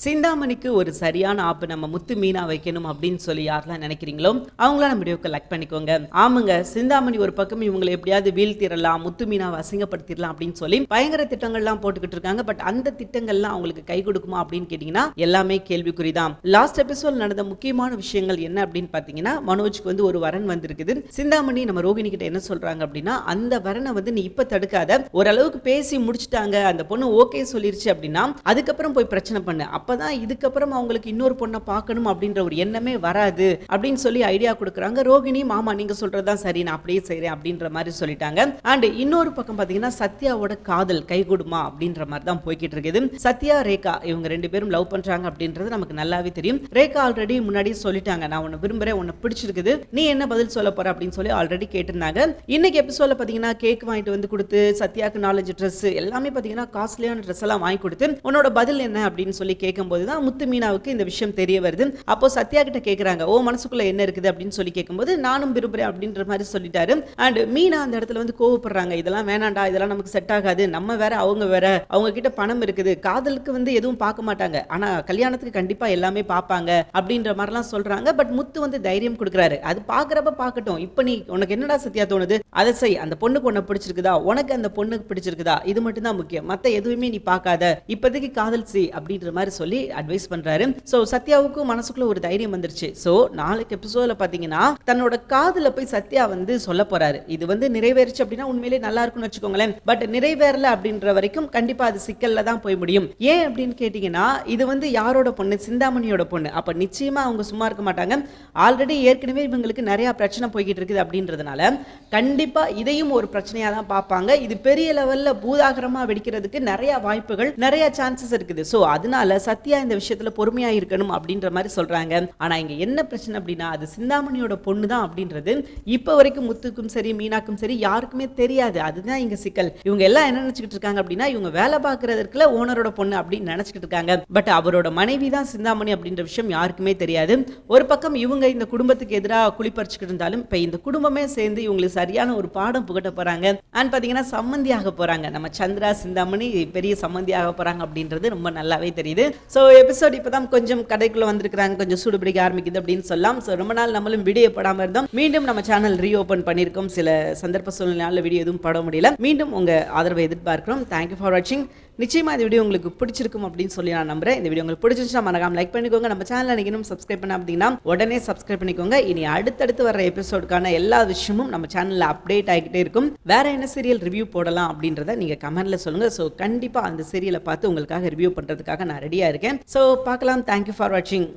சிந்தாமணிக்கு ஒரு சரியான ஆப்பு நம்ம முத்து மீனா வைக்கணும் அப்படின்னு சொல்லி யாரெல்லாம் நினைக்கிறீங்களோ அவங்களாம் நம்ம வீடியோக்கு லைக் பண்ணிக்கோங்க. ஆமாங்க, சிந்தாமணி ஒரு பக்கம் இவங்களை எப்படியாவது வீழ்த்திடலாம், முத்து மீனாவை அசிங்கப்படுத்திடலாம் அப்படின்னு சொல்லி பயங்கர திட்டங்கள்லாம் போட்டுக்கிட்டு இருக்காங்க. பட் அந்த திட்டங்கள்லாம் அவங்களுக்கு கை கொடுக்குமா அப்படின்னு கேட்டீங்கன்னா எல்லாமே கேள்விக்குறிதான். லாஸ்ட் எபிசோட் நடந்த முக்கியமான விஷயங்கள் என்ன அப்படின்னு பாத்தீங்கன்னா, மனோஜ்க்கு வந்து ஒரு வரன் வந்திருக்குது. சிந்தாமணி நம்ம ரோகிணி கிட்ட என்ன சொல்றாங்க அப்படின்னா, அந்த வரனை வந்து நீ இப்ப தடுக்காத, ஓரளவுக்கு பேசி முடிச்சுட்டாங்க, அந்த பொண்ணு ஓகே சொல்லிருச்சு அப்படின்னா அதுக்கப்புறம் போய் பிரச்சனை பண்ணு, அப்பதான் இதுக்கப்புறம் அவங்களுக்கு இன்னொரு பொண்ணை பார்க்கணும் அப்படின்ற ஒரு எண்ணமே வராது அப்படின்னு சொல்லி ஐடியா கொடுக்குறாங்க. ரோகிணி மாமா நீங்க சொல்றதுதான் சரி, நான் அப்படியே செய்றேன் அப்படின்ற மாதிரி சொல்லிட்டாங்க. அண்ட் இன்னொரு பக்கம் பாத்தீங்கன்னா சத்யாவோட காதல் கைகூடுமா அப்படின்ற மாதிரி தான் போய்கிட்டு இருக்குது. சத்யா ரேகா இவங்க ரெண்டு பேரும் லவ் பண்றாங்க அப்படின்றது நமக்கு நல்லாவே தெரியும். ரேகா ஆல்ரெடி முன்னாடியே சொல்லிட்டாங்க, நான் உன்னை விரும்புறேன், உன்னை பிடிச்சிருக்குது, நீ என்ன பதில் சொல்ல போற அப்படின்னு சொல்லி ஆல்ரெடி கேட்டிருந்தாங்க. இன்னைக்கு எபிசோட்ல பாத்தீங்கன்னா கேக் வாங்கிட்டு வந்து கொடுத்து சத்யாக்கு 4 ட்ரெஸ் எல்லாமே பாத்தீங்கன்னா காஸ்ட்லியான ட்ரெஸ் எல்லாம் வாங்கி கொடுத்து உன்னோட பதில் என்ன அப்படின்னு சொல்லி கேட்கும்போது தான் முத்து மீனாவுக்கு இந்த விஷயம் தெரிய வருது. அப்போ சத்யா கிட்ட கேட்குறாங்க, ஓ மனசுக்குள்ள என்ன இருக்குது அப்படின்னு சொல்லி கேட்கும்போது நானும் விரும்புறேன் அப்படின்ற மாதிரி சொல்லிட்டாரு. அண்ட் மீனா அந்த இடத்துல வந்து கோவப்படுறாங்க, இதெல்லாம் வேணாண்டா, இதெல்லாம் நமக்கு செட் ஆகாது, நம்ம வேற அவங்க வேற, அவங்க கிட்ட பணம் இருக்குது, காதலுக்கு வந்து எதுவும் பார்க்க மாட்டாங்க, ஆனா கல்யாணத்துக்கு கண்டிப்பா எல்லாமே பார்ப்பாங்க அப்படின்ற மாதிரிலாம் சொல்றாங்க. பட் முத்து வந்து தைரியம் கொடுக்குறாரு, அது பாக்குறப்ப பார்க்கட்டும், இப்ப நீ உனக்கு என்னடா சத்யா தோணுது அதை செய், அந்த பொண்ணுக்கு உன்னை பிடிச்சிருக்குதா, உனக்கு அந்த பொண்ணுக்கு பிடிச்சிருக்குதா, இது மட்டும் தான் முக்கியம், மத்த எதுவுமே நீ பார்க்காத, இப்போதைக்கு காதல் செய் அப்படின்ற மாதிரி சொல்லி அட்வைஸ் பண்றாரு. சோ சத்யாவுக்கு மனசுக்குள்ள ஒரு தைரியம் வந்துருச்சு. சோ நாளைக்கு எபிசோட்ல பாத்தீங்கன்னா தன்னோட காதல போய் சத்யா வந்து சொல்ல போறாரு. இது வந்து நிறைவேறிச்சு அப்படின்னா உண்மையிலேயே நல்லா இருக்கும்னு வச்சுக்கோங்களேன். பட் நிறைவேறல அப்படின்ற வரைக்கும் கண்டிப்பா அது சிக்கல்ல தான் போய் முடியும். ஏன் அப்படின்னு கேட்டீங்கன்னா, இது வந்து யாரோட பொண்ணு, சிந்தாமணியோட பொண்ணு. அப்ப நிச்சயமா அவங்க சும்மா இருக்க மாட்டாங்க. ஆல்ரெடி ஏற்கனவே இவங்களுக்கு நிறைய பிரச்சனை போய்கிட்டு இருக்குது அப்படின்றதுனால கண்டிப்பா இதையும் ஒரு பிரச்சனையா தான் பார்ப்பாங்க. இது பெரிய லெவல்ல பூதாகரமா வெடிக்கிறதுக்கு நிறைய வாய்ப்புகள், நிறைய சான்சஸ் இருக்குது. சோ அதனால சத்யா இந்த விஷயத்துல பொறுமையா இருக்கணும் அப்படின்ற மாதிரி சொல்றாங்க. ஆனா இங்க என்ன பிரச்சனை அப்படின்னா, அது சிந்தாமணியோட பொண்ணு தான் அப்படின்றது இப்ப வரைக்கும் முத்துக்கும் சரி மீனாக்கும் சரி யாருக்குமே தெரியாது. அதுதான் இங்க சிக்கல். இவங்க எல்லாம் என்ன நினைச்சுக்கிட்டு இருக்காங்க அப்படின்னா, இவங்க வேலை பார்க்கறதுக்குள்ள ஓனரோட பொண்ணு அப்படின்னு நினைச்சுக்கிட்டு இருக்காங்க. பட் அவரோட மனைவி தான் சிந்தாமணி அப்படின்ற விஷயம் யாருக்குமே தெரியாது. ஒரு பக்கம் இவங்க இந்த குடும்பத்துக்கு எதிராக குளிப்பறிச்சுக்கிட்டு இருந்தாலும் இப்ப இந்த குடும்பமே சேர்ந்து இவங்களுக்கு சரியான ஒரு பாடம் புகட்ட போறாங்க. அண்ட் பாத்தீங்கன்னா சம்மந்தியாக போறாங்க. நம்ம சந்திரா சிந்தாமணி பெரிய சம்மந்தியாக போறாங்க அப்படின்றது ரொம்ப நல்லாவே தெரியுது. சோ எபிசோட் இப்பதான் கொஞ்சம் கதைக்குள்ள வந்திருக்காங்க, கொஞ்சம் சூடு பிடிக்க ஆரம்பிக்குது அப்படின்னு சொல்லலாம். சோ ரொம்ப நாள் நம்மளும் வீடியோ போடாம இருந்தோம். மீண்டும் நம்ம சேனல் ரீஓபன் பண்ணிருக்கோம். சில சந்தர்ப்ப சூழ்நிலையால வீடியோ எதுவும் போட முடியல. மீண்டும் உங்க ஆதரவை எதிர்பார்க்கிறோம். தேங்க்யூ ஃபார் வாட்சிங். நிச்சயமா இந்த வீடியோ உங்களுக்கு பிடிச்சிருக்கும் அப்படின்னு சொல்லி நான் நம்புறேன். இந்த வீடியோ உங்களுக்கு பிடிச்சிருந்துச்சுன்னா மறக்காம லைக் பண்ணிக்கோங்க. நம்ம சேனலை நீங்க இன்னும் சப்ஸ்கிரைப் பண்ண அப்படின்னா உடனே சப்ஸ்கிரைப் பண்ணிக்கோங்க. இனி அடுத்தடுத்து வர எபிசோடுக்கான எல்லா விஷயமும் நம்ம சேனல்ல அப்டேட் ஆகிட்டே இருக்கும். வேற என்ன சீரியல் ரிவ்யூ போடலாம் அப்படின்றத நீங்க கமெண்ட்ல சொல்லுங்க. ஸோ கண்டிப்பா அந்த சீரியலை பார்த்து உங்களுக்காக ரிவ்யூ பண்றதுக்காக நான் ரெடியா இருக்கேன். ஸோ பார்க்கலாம். தேங்க்யூ ஃபார் வாட்சிங்.